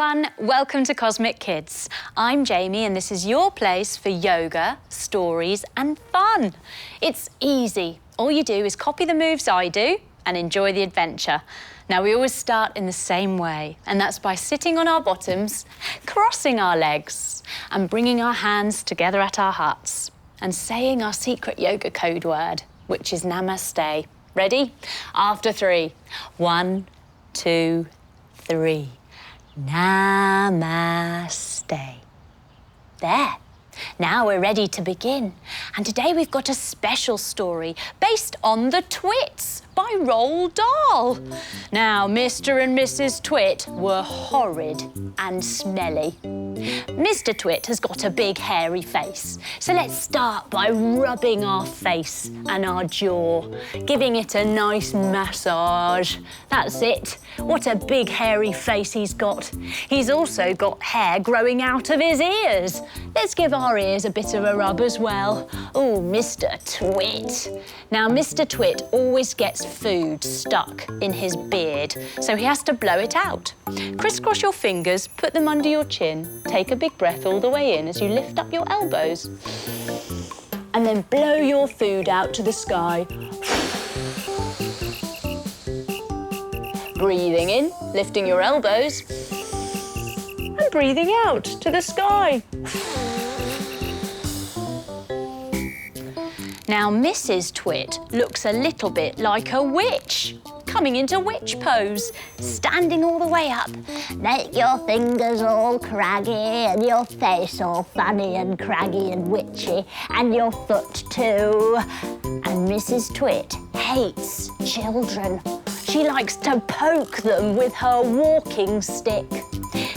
everyone, welcome to Cosmic Kids. I'm Jamie and this is your place for yoga, stories and fun. It's easy. All you do is copy the moves I do and enjoy the adventure. Now we always start in the same way, and that's by sitting on our bottoms, crossing our legs and bringing our hands together at our hearts and saying our secret yoga code word, which is namaste. Ready? After 3. 1, 2, 3. Namaste. There. Now we're ready to begin. And today we've got a special story based on the Twits by Roald Dahl. Now, Mr and Mrs Twit were horrid and smelly. Mr Twit has got a big hairy face, so let's start by rubbing our face and our jaw, giving it a nice massage. That's it. What a big hairy face he's got. He's also got hair growing out of his ears. Let's give our ears a bit of a rub as well. Oh, Mr Twit. Now, Mr Twit always gets food stuck in his beard, so he has to blow it out. Crisscross your fingers, put them under your chin, take a big breath all the way in as you lift up your elbows. And then blow your food out to the sky. Breathing in, lifting your elbows, and breathing out to the sky. Now, Mrs Twit looks a little bit like a witch, coming into witch pose, standing all the way up. Make your fingers all craggy and your face all funny and craggy and witchy, and your foot too. And Mrs Twit hates children. She likes to poke them with her walking stick.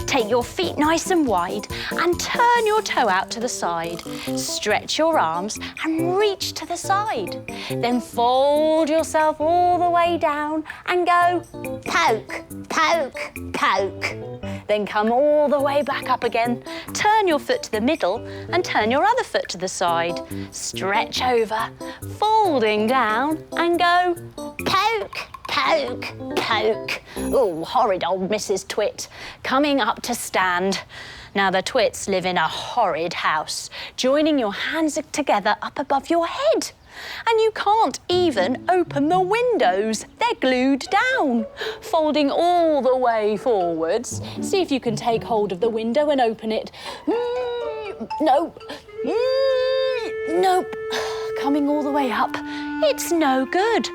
Take your feet nice and wide and turn your toe out to the side. Stretch your arms and reach to the side. Then fold yourself all the way down and go poke, poke, poke. Then come all the way back up again. Turn your foot to the middle and turn your other foot to the side. Stretch over, folding down and go poke, poke, poke. Oh, horrid old Mrs Twit, coming up to stand. Now the Twits live in a horrid house, joining your hands together up above your head. And you can't even open the windows. They're glued down. Folding all the way forwards. See if you can take hold of the window and open it. Nope. Nope. Coming all the way up. It's no good.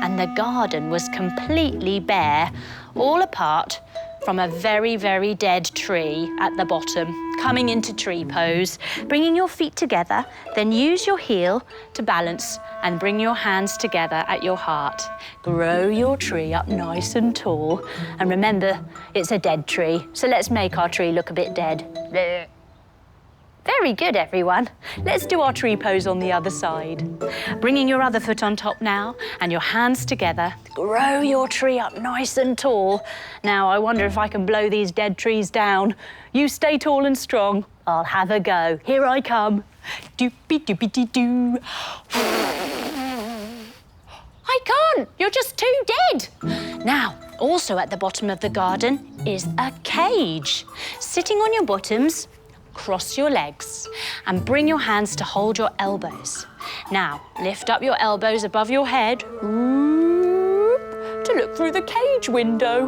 And the garden was completely bare, all apart from a very, very dead tree at the bottom, coming into tree pose, bringing your feet together, then use your heel to balance and bring your hands together at your heart. Grow your tree up nice and tall. And remember, it's a dead tree, so let's make our tree look a bit dead. Very good, everyone. Let's do our tree pose on the other side. Bringing your other foot on top now and your hands together. Grow your tree up nice and tall. Now, I wonder if I can blow these dead trees down. You stay tall and strong. I'll have a go. Here I come. Doopy-doopy-dee-doo. I can't. You're just too dead. Now, also at the bottom of the garden is a cage. Sitting on your bottoms, cross your legs and bring your hands to hold your elbows. Now, lift up your elbows above your head to look through the cage window.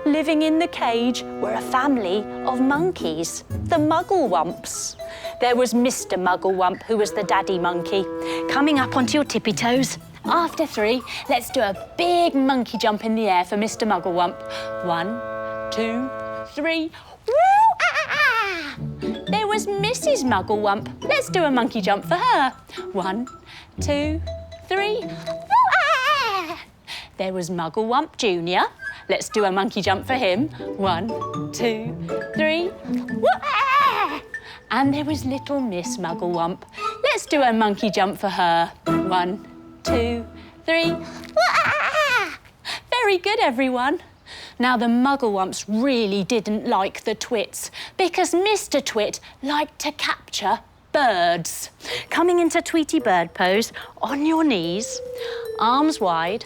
Living in the cage were a family of monkeys, the Mugglewumps. There was Mr Mugglewump, who was the daddy monkey, coming up onto your tippy toes. After 3, let's do a big monkey jump in the air for Mr Mugglewump. 1, 2, 3. There was Mrs Mugglewump. Let's do a monkey jump for her. 1, 2, 3. There was Mugglewump Jr. Let's do a monkey jump for him. 1, 2, 3. And there was little Miss Mugglewump. Let's do a monkey jump for her. 1, 2, 3. Very good, everyone. Now, the Mugglewumps really didn't like the Twits because Mr Twit liked to capture birds. Coming into Tweety bird pose, on your knees, arms wide,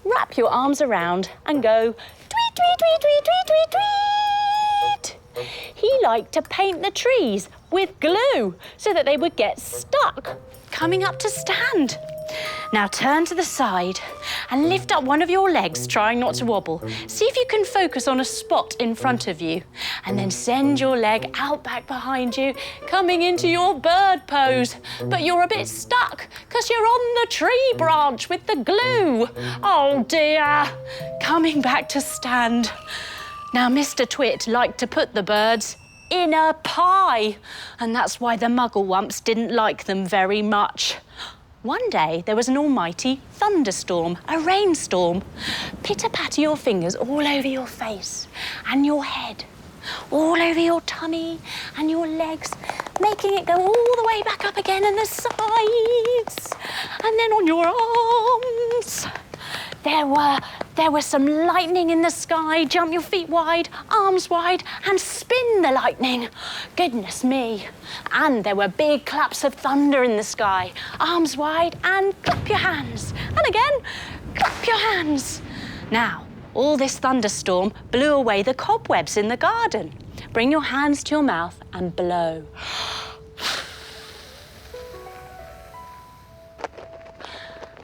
wrap your arms around and go tweet, tweet, tweet, tweet, tweet, tweet, tweet. did. He liked to paint the trees with glue so that they would get stuck. Coming up to stand. Now turn to the side and lift up one of your legs, trying not to wobble. See if you can focus on a spot in front of you. And then send your leg out back behind you, coming into your bird pose. But you're a bit stuck because you're on the tree branch with the glue. Oh dear. Coming back to stand. Now Mr. Twit liked to put the birds in a pie. And that's why the Mugglewumps didn't like them very much. One day, there was an almighty thunderstorm, a rainstorm. Pitter-patter your fingers all over your face and your head, all over your tummy and your legs, making it go all the way back up again and the sides. And then on your arms. There was some lightning in the sky. Jump your feet wide, arms wide, and spin the lightning. Goodness me. And there were big claps of thunder in the sky. Arms wide and clap your hands. And again, clap your hands. Now, all this thunderstorm blew away the cobwebs in the garden. Bring your hands to your mouth and blow.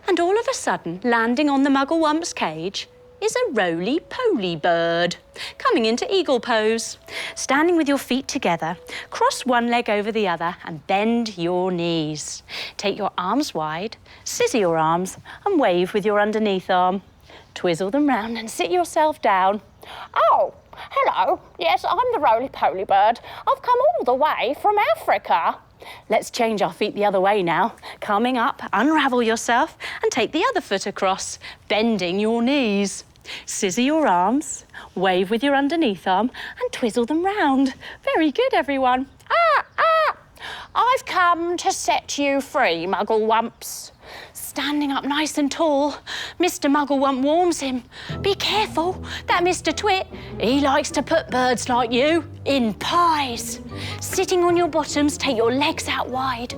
And all of a sudden, landing on the Mugglewumps' cage is a roly-poly bird, coming into eagle pose. Standing with your feet together, cross one leg over the other and bend your knees. Take your arms wide, scissor your arms and wave with your underneath arm. Twizzle them round and sit yourself down. Oh, hello. Yes, I'm the roly-poly bird. I've come all the way from Africa. Let's change our feet the other way now. Coming up, unravel yourself and take the other foot across, bending your knees. Scissor your arms, wave with your underneath arm and twizzle them round. Very good, everyone. I've come to set you free, Mugglewumps. Standing up nice and tall, Mr. Mugglewump warns him. Be careful, that Mr. Twit, he likes to put birds like you in pies. Sitting on your bottoms, take your legs out wide.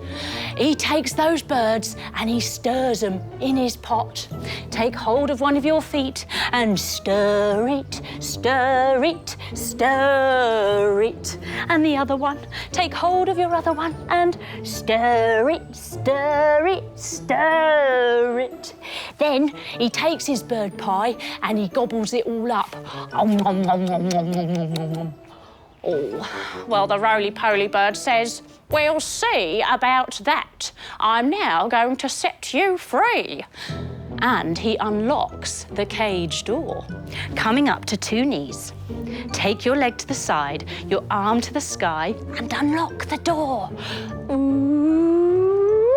He takes those birds and he stirs them in his pot. Take hold of one of your feet and stir it, stir it, stir it. And the other one, take hold of your other one and stir it, stir it, stir it. Then he takes his bird pie and he gobbles it all up. Oh, well, the roly-poly bird says, we'll see about that. I'm now going to set you free. And he unlocks the cage door. Coming up to two knees. Take your leg to the side, your arm to the sky, and unlock the door. Ooh.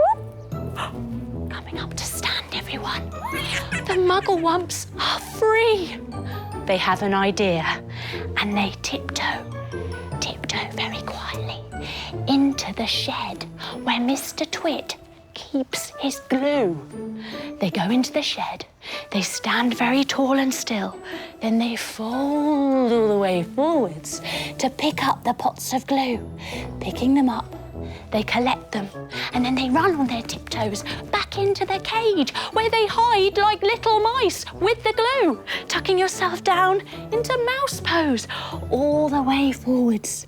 Coming up to stand, everyone. The Mugglewumps are free. They have an idea, and they tiptoe very quietly into the shed where Mr. Twit keeps his glue. They go into the shed, they stand very tall and still, then they fold all the way forwards to pick up the pots of glue. Picking them up, they collect them, and then they run on their tiptoes back into the cage where they hide like little mice with the glue, tucking yourself down into mouse pose all the way forwards.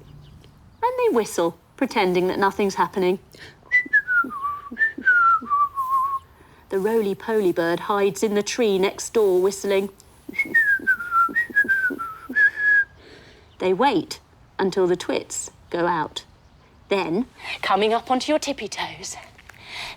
And they whistle, pretending that nothing's happening. The roly-poly bird hides in the tree next door, whistling. They wait until the twits go out. Then, coming up onto your tippy toes,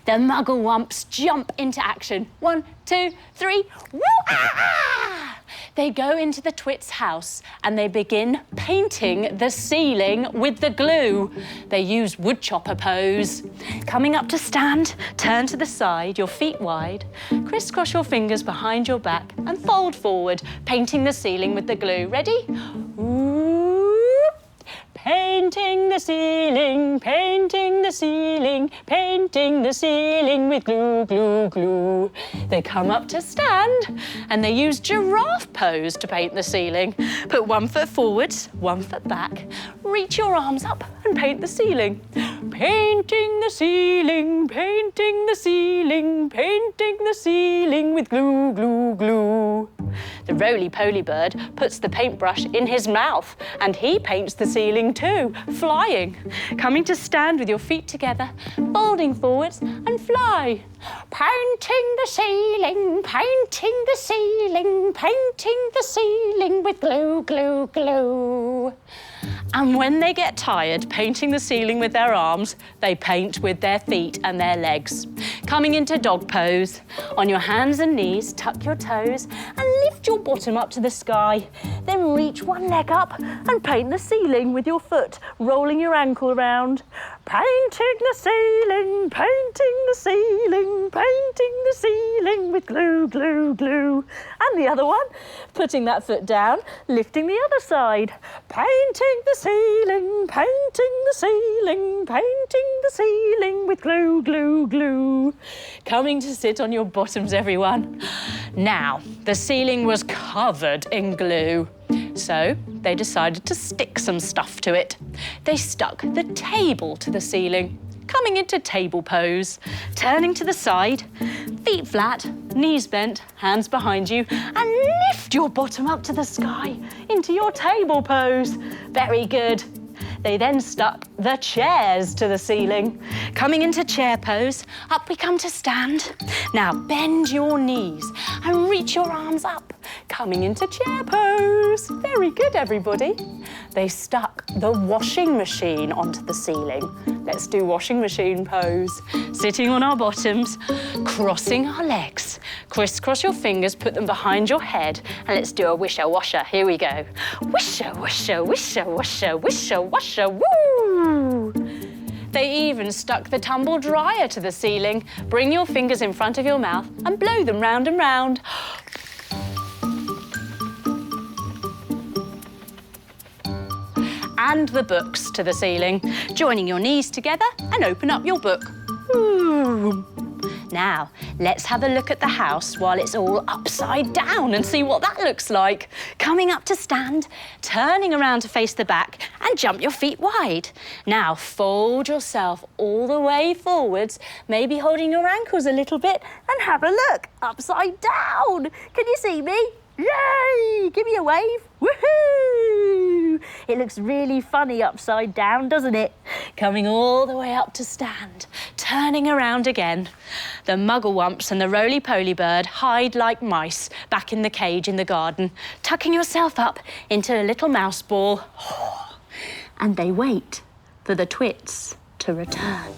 the Mugglewumps jump into action. 1, 2, 3, woo-ah! They go into the Twits' house and they begin painting the ceiling with the glue. They use woodchopper pose. Coming up to stand, turn to the side, your feet wide, crisscross your fingers behind your back and fold forward, painting the ceiling with the glue. Ready? Ooh. Painting the ceiling, painting the ceiling, painting the ceiling with glue, glue, glue. They come up to stand and they use giraffe pose to paint the ceiling. Put one foot forwards, one foot back, reach your arms up and paint the ceiling. Painting the ceiling, painting the ceiling, painting the ceiling with glue, glue, glue. The roly-poly bird puts the paintbrush in his mouth and he paints the ceiling too, flying. Coming to stand with your feet together, folding forwards and fly. Painting the ceiling, painting the ceiling, painting the ceiling with glue, glue, glue. And when they get tired painting the ceiling with their arms, they paint with their feet and their legs. Coming into dog pose. On your hands and knees, tuck your toes and lift your bottom up to the sky. Then reach one leg up and paint the ceiling with your foot, rolling your ankle around. Painting the ceiling, painting the ceiling, painting the ceiling with glue, glue, glue. And the other one, putting that foot down, lifting the other side. Painting the ceiling, painting the ceiling, painting the ceiling with glue, glue, glue. Coming to sit on your bottoms, everyone. Now, the ceiling was covered in glue. So they decided to stick some stuff to it. They stuck the table to the ceiling, coming into table pose, turning to the side, feet flat, knees bent, hands behind you, and lift your bottom up to the sky into your table pose. Very good. They then stuck the chairs to the ceiling. Coming into chair pose, up we come to stand. Now bend your knees and reach your arms up. Coming into chair pose. Very good, everybody. They stuck the washing machine onto the ceiling. Let's do washing machine pose. Sitting on our bottoms, crossing our legs. Crisscross your fingers, put them behind your head, and let's do a wisher washer. Here we go. Wisher, wisher, wisher, washer, wisher, washer, woo! They even stuck the tumble dryer to the ceiling. Bring your fingers in front of your mouth and blow them round and round. And the books to the ceiling, joining your knees together and open up your book. Ooh. Now, let's have a look at the house while it's all upside down and see what that looks like. Coming up to stand, turning around to face the back and jump your feet wide. Now, fold yourself all the way forwards, maybe holding your ankles a little bit, and have a look, upside down. Can you see me? Yay! Give me a wave. Woohoo! It looks really funny upside down, doesn't it? Coming all the way up to stand, turning around again. The Mugglewumps and the Roly-Poly bird hide like mice back in the cage in the garden, tucking yourself up into a little mouse ball. And they wait for the Twits to return.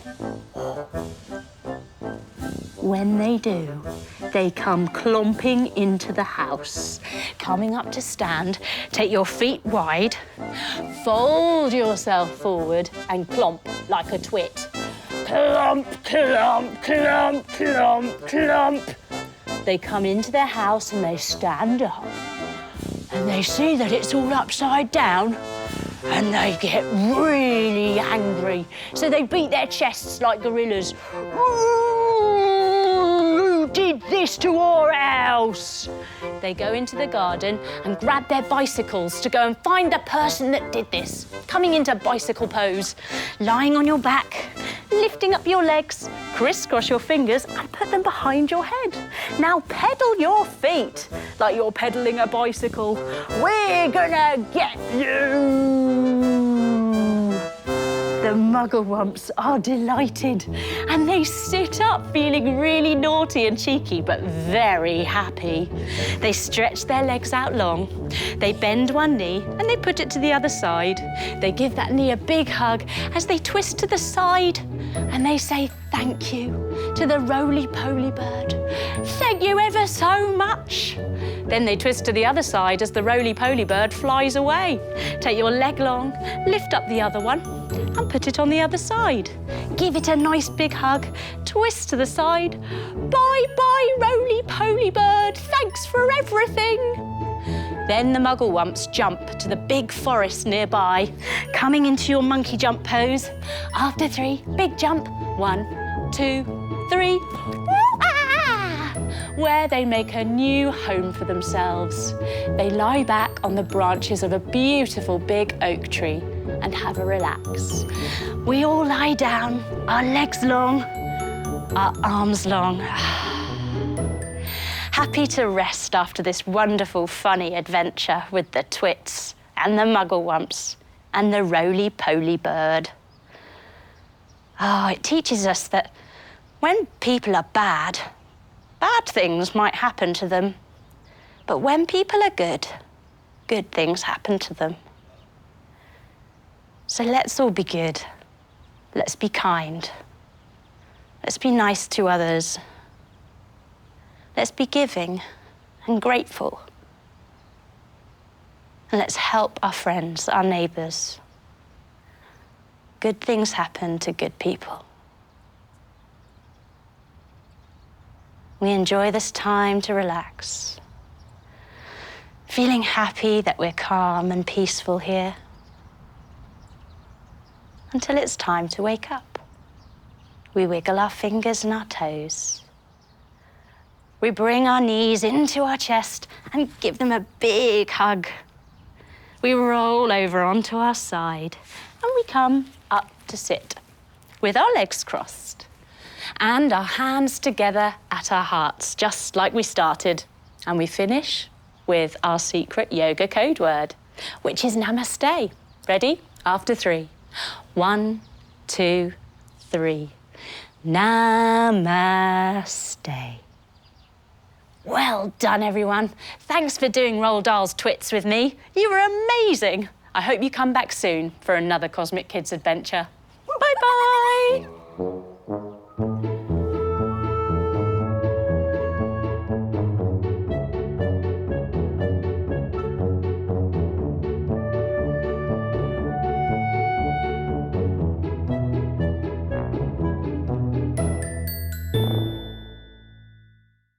When they do, they come clomping into the house. Coming up to stand, take your feet wide, fold yourself forward and clomp like a twit. Clomp, clomp, clomp, clomp, clomp. They come into their house and they stand up. And they see that it's all upside down. And they get really angry. So they beat their chests like gorillas. Who did this to our house? They go into the garden and grab their bicycles to go and find the person that did this. Coming into bicycle pose, lying on your back, lifting up your legs, crisscross your fingers and put them behind your head. Now pedal your feet like you're pedaling a bicycle. We're gonna get you! The Mugglewumps are delighted and they sit up feeling really naughty and cheeky but very happy. They stretch their legs out long, they bend one knee and they put it to the other side. They give that knee a big hug as they twist to the side and they say thank you to the Roly-Poly bird. Thank you ever so much. Then they twist to the other side as the Roly-Poly bird flies away. Take your leg long, lift up the other one and put it on the other side. Give it a nice big hug, twist to the side. Bye-bye, Roly-Poly bird, thanks for everything. Then the Mugglewumps jump to the big forest nearby, coming into your monkey jump pose. After 3, big jump. 1, 2, 3. Where they make a new home for themselves. They lie back on the branches of a beautiful big oak tree and have a relax. We all lie down, our legs long, our arms long. happy to rest after this wonderful, funny adventure with the Twits and the Mugglewumps and the Roly-Poly bird. Oh, it teaches us that when people are bad, bad things might happen to them. But when people are good, good things happen to them. So let's all be good. Let's be kind. Let's be nice to others. Let's be giving and grateful. And let's help our friends, our neighbours. Good things happen to good people. We enjoy this time to relax, feeling happy that we're calm and peaceful here, until it's time to wake up. We wiggle our fingers and our toes. We bring our knees into our chest and give them a big hug. We roll over onto our side and we come up to sit with our legs crossed and our hands together at our hearts, just like we started. And we finish with our secret yoga code word, which is namaste. Ready? After 3. 1, 2, 3. Namaste. Well done, everyone. Thanks for doing Roald Dahl's Twits with me. You were amazing. I hope you come back soon for another Cosmic Kids adventure. Bye-bye.